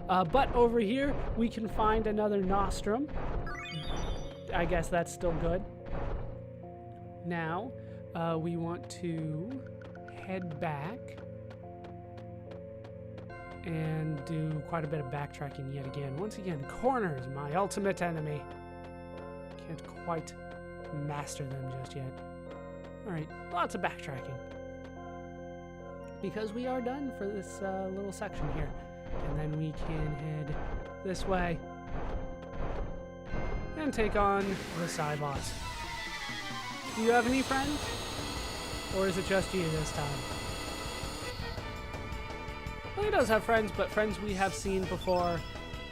But over here, we can find another nostrum. I guess that's still good. Now, we want to head back and do quite a bit of backtracking yet again. Once again, corners, my ultimate enemy. Can't quite master them just yet. All right, lots of backtracking. Because we are done for this little section here. And then we can head this way and take on the Cybots. Do you have any friends? Or is it just you this time? Well, he does have friends, but friends we have seen before,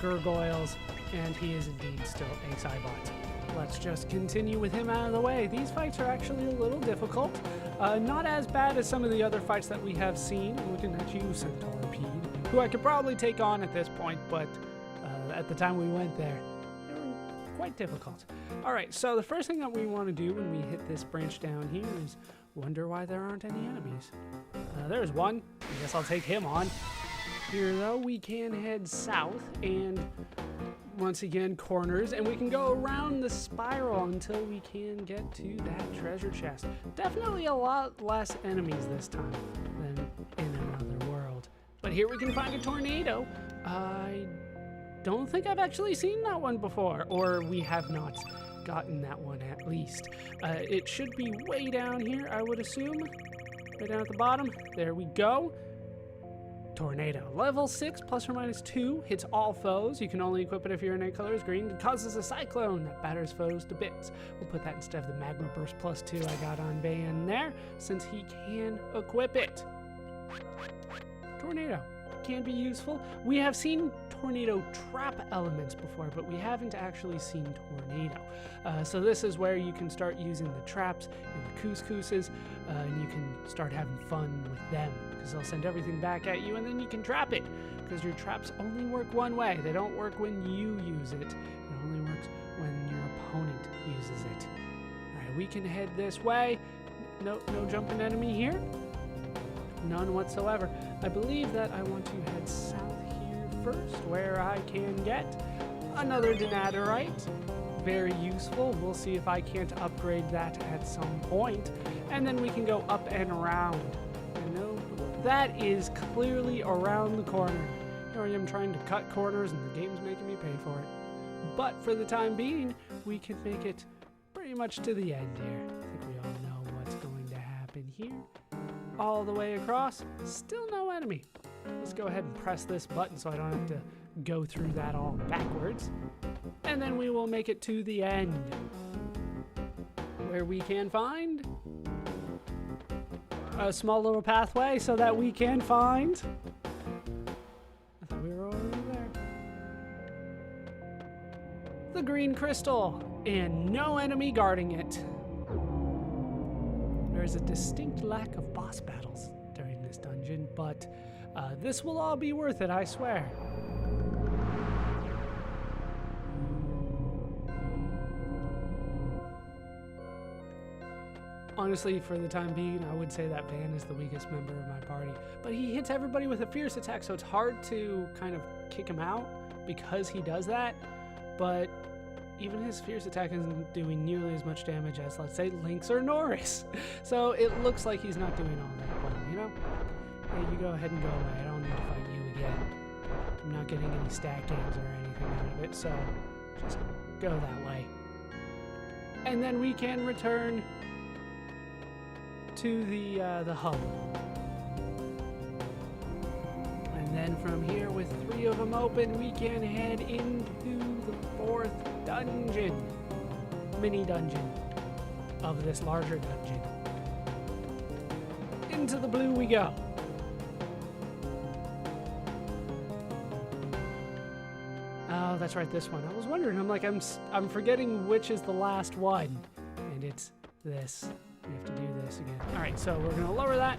gargoyles, and he is indeed still a Cybot. Let's just continue with him out of the way. These fights are actually a little difficult. Not as bad as some of the other fights that we have seen. I'm looking at you, Centipede, who I could probably take on at this point, but at the time we went there, they were quite difficult. All right, so the first thing that we want to do when we hit this branch down here is wonder why there aren't any enemies. There's one. I guess I'll take him on. Here, though, we can head south and once again corners, and we can go around the spiral until we can get to that treasure chest. Definitely a lot less enemies this time than in another world. But here we can find a tornado. I don't think I've actually seen that one before, or we have not gotten that one at least. It should be way down here, I would assume. Way down at the bottom. There we go. Tornado. Level 6, plus or minus 2, hits all foes. You can only equip it if your innate color is green. It causes a cyclone that batters foes to bits. We'll put that instead of the magma burst plus 2 I got on Van there, since he can equip it. Tornado can be useful. We have seen tornado trap elements before, but we haven't actually seen tornado. So this is where you can start using the traps and the couscouses, and you can start having fun with them, because they'll send everything back at you, and then you can trap it, because your traps only work one way. They don't work when you use it. It only works when your opponent uses it. All right, we can head this way. No jumping enemy here. None whatsoever. I believe that I want to head south here first, where I can get another Denaturite. Very useful. We'll see if I can't upgrade that at some point. And then we can go up and around. I know that is clearly around the corner. Here I am trying to cut corners and the game's making me pay for it. But for the time being, we can make it pretty much to the end here. I think we all know what's going to happen here. All the way across, still no enemy. Let's go ahead and press this button so I don't have to go through that all backwards. And then we will make it to the end, where we can find a small little pathway so that we can find... I thought we were already there. The green crystal, and no enemy guarding it. There's a distinct lack of boss battles during this dungeon, but this will all be worth it, I swear. Honestly, for the time being, I would say that Van is the weakest member of my party, but he hits everybody with a fierce attack, so it's hard to kind of kick him out because he does that, but even his fierce attack isn't doing nearly as much damage as, let's say, Lynx or Norris. So it looks like he's not doing all that well, you know? Hey, you go ahead and go away. I don't need to fight you again. I'm not getting any stat gains or anything out of it, so just go that way. And then we can return to the hub. And then from here, with 3 of them open, we can head into the 4th dungeon, mini dungeon of this larger dungeon. Into the blue we go. Oh, that's right, this one. I was wondering, I'm forgetting which is the last one, and it's this. We have to do this again. All right, so we're gonna lower that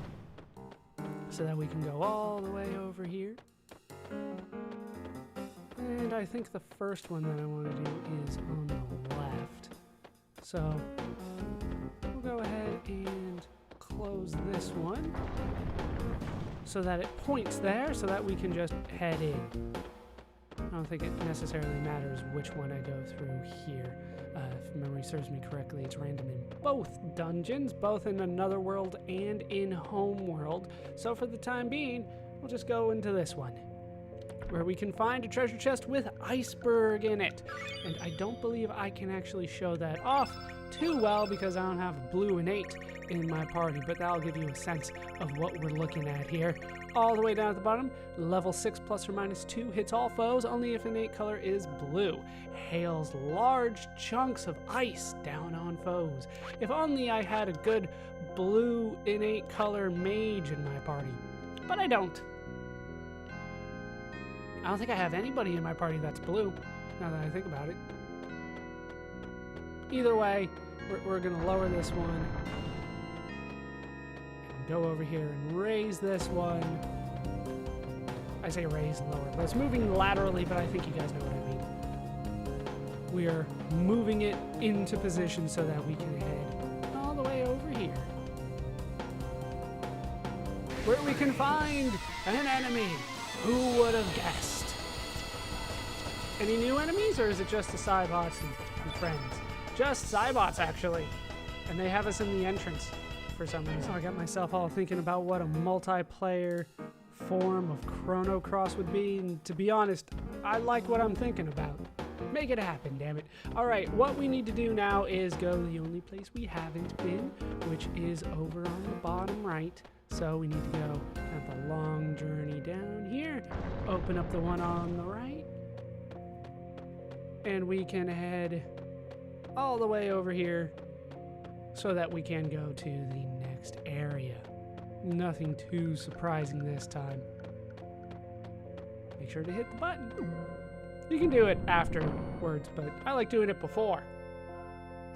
so that we can go all the way over here. And I think the first one that I want to do is on the left. So we'll go ahead and close this one so that it points there so that we can just head in. don't think it necessarily matters which one I go through here. If memory serves me correctly, it's random in both dungeons, both in Another World and in Home World. So for the time being, we'll just go into this one, where we can find a treasure chest with iceberg in it. And I don't believe I can actually show that off too well because I don't have blue innate in my party, but that'll give you a sense of what we're looking at here. All the way down at the bottom, level 6 plus or minus 2 hits all foes only if innate color is blue. Hails large chunks of ice down on foes. If only I had a good blue innate color mage in my party, but I don't. I don't think I have anybody in my party that's blue, now that I think about it. Either way, we're gonna lower this one. Go over here and raise this one. I say raise and lower, but it's moving laterally, but I think you guys know what I mean. We are moving it into position so that we can head all the way over here, where we can find an enemy. Who would have guessed? Any new enemies, or is it just the Cybots and friends? Just Cybots, actually. And they have us in the entrance for some reason. I got myself all thinking about what a multiplayer form of Chrono Cross would be, and to be honest, I like what I'm thinking about. Make it happen, damn it. Alright, what we need to do now is go to the only place we haven't been, which is over on the bottom right. So we need to go have the long journey down here, open up the one on the right, and we can head all the way over here so that we can go to the next area. Nothing too surprising this time. Make sure to hit the button. You can do it afterwards, but I like doing it before,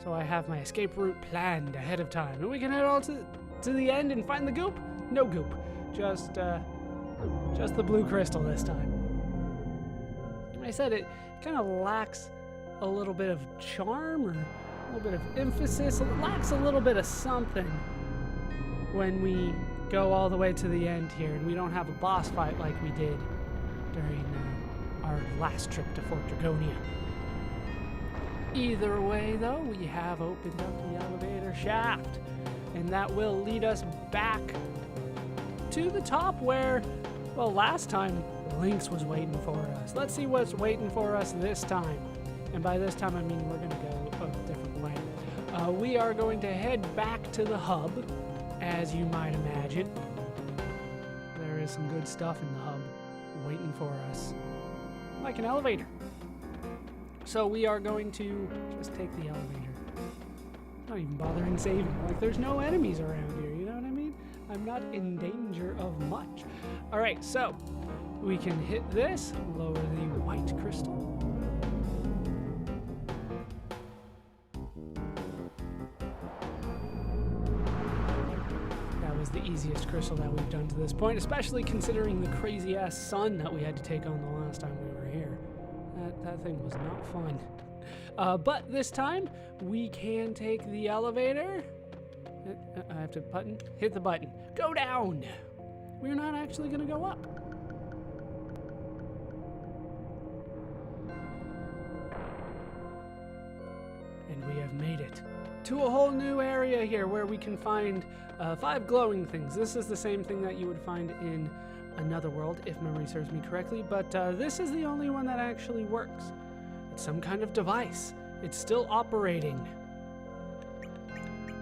so I have my escape route planned ahead of time. And we can head all to the end and find the goop. No goop, just the blue crystal this time. Like I said, it kind of lacks a little bit of charm or a little bit of emphasis. It lacks a little bit of something when we go all the way to the end here and we don't have a boss fight like we did during our last trip to Fort Dragonia. Either way, though, we have opened up the elevator shaft, and that will lead us back to the top where, well, last time Lynx was waiting for us. Let's see what's waiting for us this time. And by this time, I mean we're going to go a different way. We are going to head back to the hub, as you might imagine. There is some good stuff in the hub waiting for us, like an elevator. So we are going to just take the elevator. Not even bothering saving. Like, there's no enemies around here, you know what I mean? I'm not in danger of much. All right, so we can hit this, lower the white crystal. The easiest crystal that we've done to this point, especially considering the crazy ass sun that we had to take on the last time we were here. That thing was not fun. But this time we can take the elevator. I have to hit the button. Go down. We're not actually going to go up. And we have made it to a whole new area here where we can find 5 glowing things. This is the same thing that you would find in Another World, if memory serves me correctly, but this is the only one that actually works. It's some kind of device. It's still operating.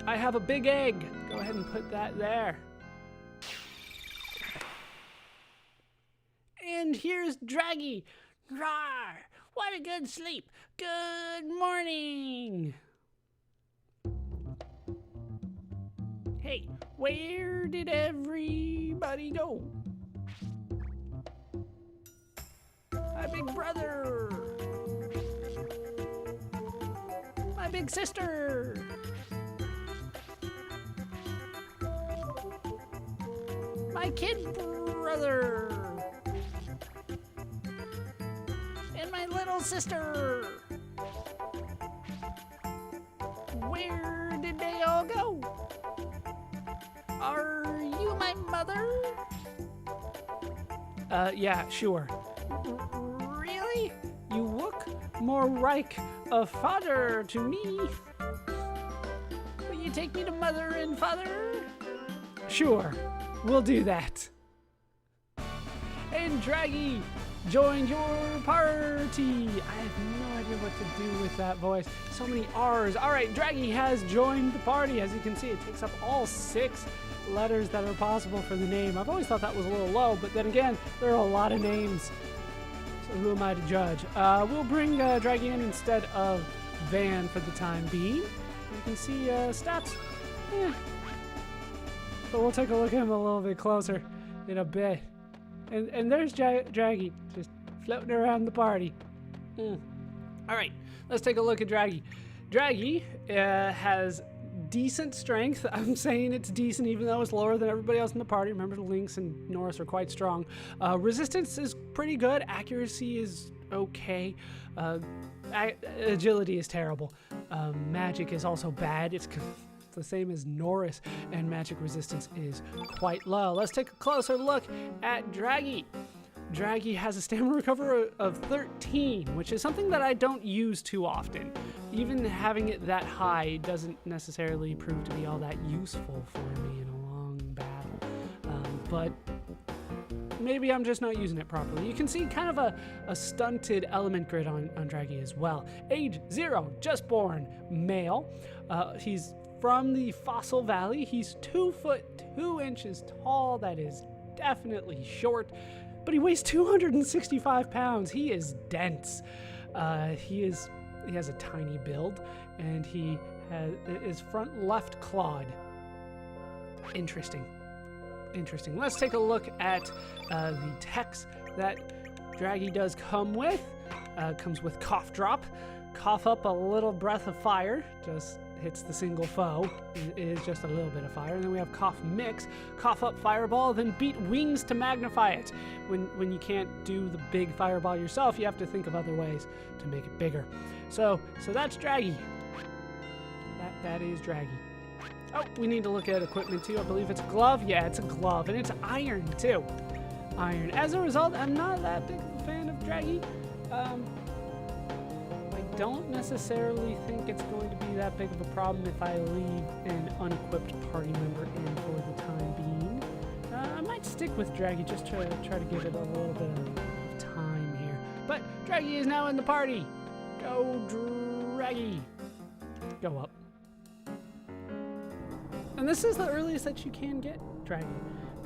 I have a big egg. Go ahead and put that there. And here's Draggy. Rawr! What a good sleep. Good morning. Hey, where did everybody go? My big brother. My big sister. My kid brother. And my little sister. Where did they all go? Are you my mother? Yeah, sure. Really? more Reich of father to me. Will you take me to mother and father? Sure, we'll do that. And Draggy joined your party. I have no idea what to do with that voice. So many R's. All right, Draggy has joined the party. As you can see, it takes up all 6 letters that are possible for the name. I've always thought that was a little low, but then again, there are a lot of names. So who am I to judge? We'll bring Draggy in instead of Van for the time being. You can see stats. Yeah. But we'll take a look at him a little bit closer in a bit. And there's Draggy, just floating around the party. All right, let's take a look at Draggy. Draggy has decent strength. I'm saying it's decent even though it's lower than everybody else in the party. Remember, the Lynx and Norris are quite strong. Resistance is pretty good. Accuracy is okay. Agility is terrible. Magic is also bad. It's the same as Norris, and magic resistance is quite low. Let's take a closer look at Draggy. Draggy has a stamina recovery of 13, which is something that I don't use too often. Even having it that high doesn't necessarily prove to be all that useful for me in a long battle. But maybe I'm just not using it properly. You can see kind of a stunted element grid on Draggy as well. Age 0, just born, male. He's from the Fossil Valley. He's 2 foot 2 inches tall. That is definitely short. But he weighs 265 pounds. He is dense. He has a tiny build, and he is front left clawed. Interesting. Let's take a look at the techs that Draggy does come with. Comes with Cough Drop. Cough up a little breath of fire. Just hits the single foe. It is just a little bit of fire. And then we have Cough Mix, Cough Up Fireball, then Beat Wings to magnify it. When you can't do the big fireball yourself, you have to think of other ways to make it bigger. So that's Draggy. That is Draggy. Oh, we need to look at equipment too. I believe it's a glove. Yeah, it's a glove, and it's iron too. Iron. As a result, I'm not that big of a fan of Draggy. I don't necessarily think it's going to be that big of a problem if I leave an unequipped party member in for the time being. I might stick with Draggy just to try to give it a little bit of time here. But Draggy is now in the party. Go Draggy. Go up. And this is the earliest that you can get Draggy.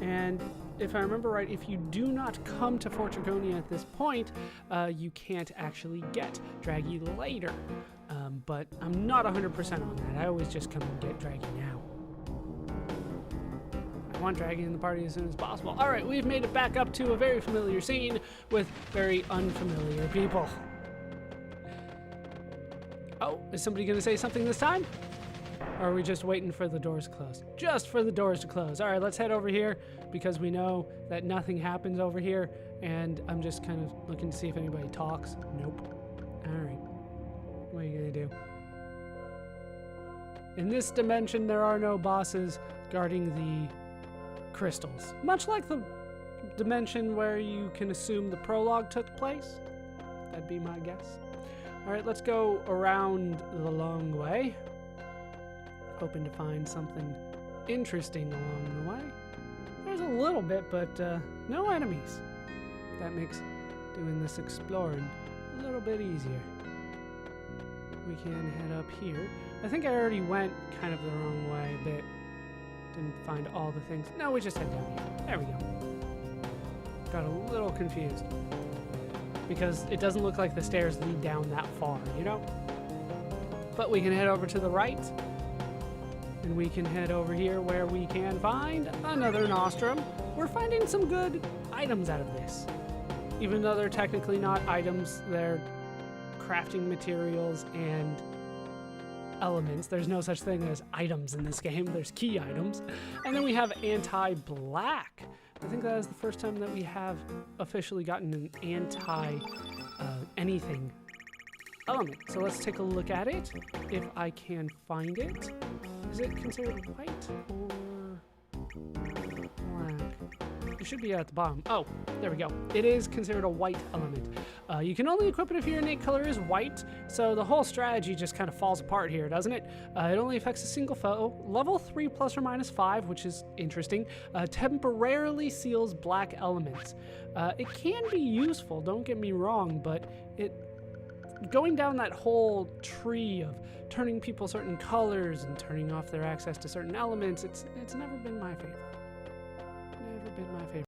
And if I remember right, if you do not come to Fort Dragonia at this point, you can't actually get Draggy later. But I'm not 100% on that. I always just come and get Draggy now. I want Draggy in the party as soon as possible. All right, we've made it back up to a very familiar scene with very unfamiliar people. Oh, is somebody going to say something this time? Or are we just waiting for the doors to close? Just for the doors to close. All right, let's head over here because we know that nothing happens over here, and I'm just kind of looking to see if anybody talks. Nope. All right. What are you going to do? In this dimension, there are no bosses guarding the crystals. Much like the dimension where you can assume the prologue took place. That'd be my guess. All right, let's go around the long way. Hoping to find something interesting along the way. There's a little bit, but no enemies. That makes doing this exploring a little bit easier. We can head up here. I think I already went kind of the wrong way a bit. Didn't find all the things. No, we just head down here. There we go. Got a little confused. Because it doesn't look like the stairs lead down that far, you know? But we can head over to the right. And we can head over here where we can find another nostrum. We're finding some good items out of this. Even though they're technically not items, they're crafting materials and elements. There's no such thing as items in this game. There's key items. And then we have anti-black. I think that is the first time that we have officially gotten an anti-anything element. So let's take a look at it, if I can find it. Is it considered white or black? It should be at the bottom. Oh, there we go. It is considered a white element. You can only equip it if your innate color is white, so the whole strategy just kind of falls apart here, doesn't it? It only affects a single foe. Level 3 plus or minus 5, which is interesting, temporarily seals black elements. It can be useful, don't get me wrong, but going down that whole tree of turning people certain colors and turning off their access to certain elements, it's never been my favorite. Never been my favorite.